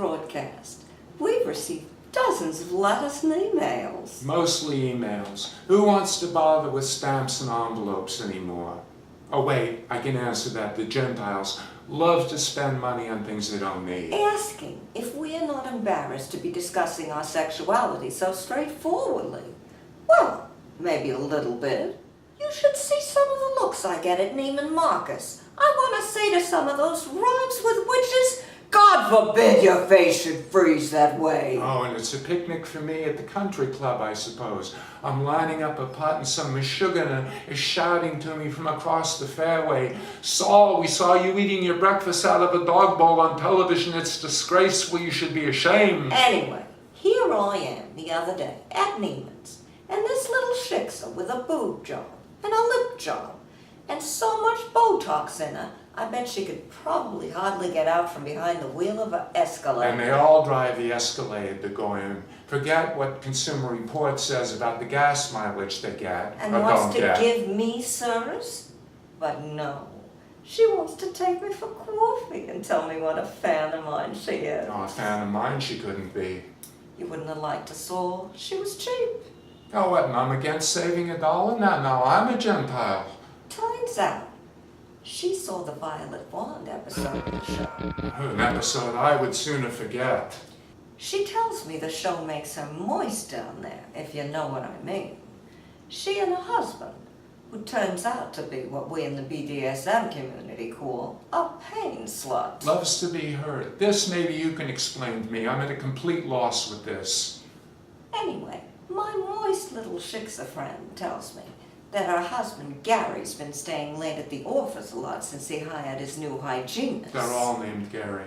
broadcast. We've received dozens of letters and emails. Mostly emails. Who wants to bother with stamps and envelopes anymore? Oh wait, I can answer that. The Gentiles love to spend money on things they don't need. Asking if we are not embarrassed to be discussing our sexuality so straightforwardly. Well, maybe a little bit. You should see some of the looks I get at Neiman Marcus. I want to say to some of those rhymes with witches, God forbid your face should freeze that way. Oh, and it's a picnic for me at the country club, I suppose. I'm lining up a pot and some Michiganer is shouting to me from across the fairway, Saul, we saw you eating your breakfast out of a dog bowl on television. It's disgraceful. You should be ashamed. Anyway, here I am the other day at Neiman's, and this little shiksa with a boob job and a lip job and so much Botox in her, I bet she could probably hardly get out from behind the wheel of an Escalade. And they all drive the Escalade to go in. Forget what Consumer Report says about the gas mileage they get And or wants don't to get. give me service? But no, she wants to take me for coffee and tell me what a fan of mine she is. Oh, a fan of mine she couldn't be. You wouldn't have liked her, Saul. She was cheap. Oh, what, and I'm against saving $1? No, I'm a Gentile. Turns out, she saw the Violet Wand episode of the show. An episode I would sooner forget. She tells me the show makes her moist down there, if you know what I mean. She and her husband, who turns out to be what we in the BDSM community call a pain slut. Loves to be hurt. This maybe you can explain to me. I'm at a complete loss with this. Anyway, my moist little shiksa friend tells me that her husband Gary's been staying late at the office a lot since he hired his new hygienist. They're all named Gary.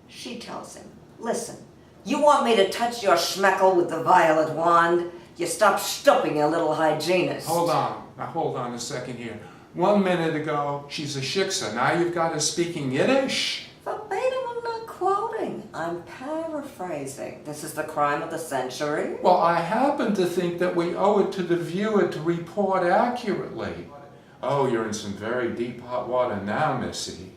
She tells him, listen, you want me to touch your schmeckle with the violet wand? You stop stooping, your little hygienist. Hold on a second here. 1 minute ago, she's a shiksa. Now you've got her speaking Yiddish. Verbatim, I'm not quoting. I'm paraphrasing. This is the crime of the century. Well, I happen to think that we owe it to the viewer to report accurately. Oh, you're in some very deep hot water now, Missy.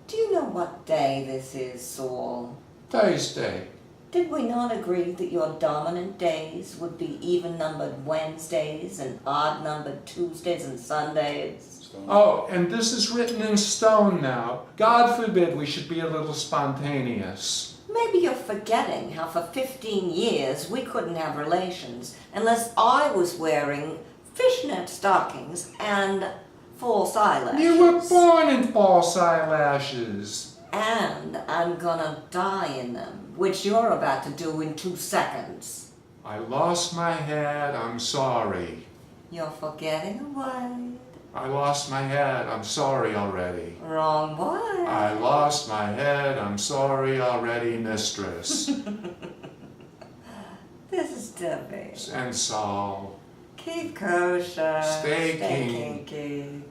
Do you know what day this is, Saul? Thursday. Did we not agree that your dominant days would be even-numbered Wednesdays and odd-numbered Tuesdays and Sundays? Oh, and this is written in stone now. God forbid we should be a little spontaneous. Maybe you're forgetting how for 15 years we couldn't have relations unless I was wearing fishnet stockings and false eyelashes. You were born in false eyelashes. And I'm gonna die in them, which you're about to do in 2 seconds. I lost my head, I'm sorry. You're forgetting a word. I lost my head, I'm sorry already. Wrong word. I lost my head, I'm sorry already, mistress. This is Debbie. And Saul. Keep kosher. Stay kinky.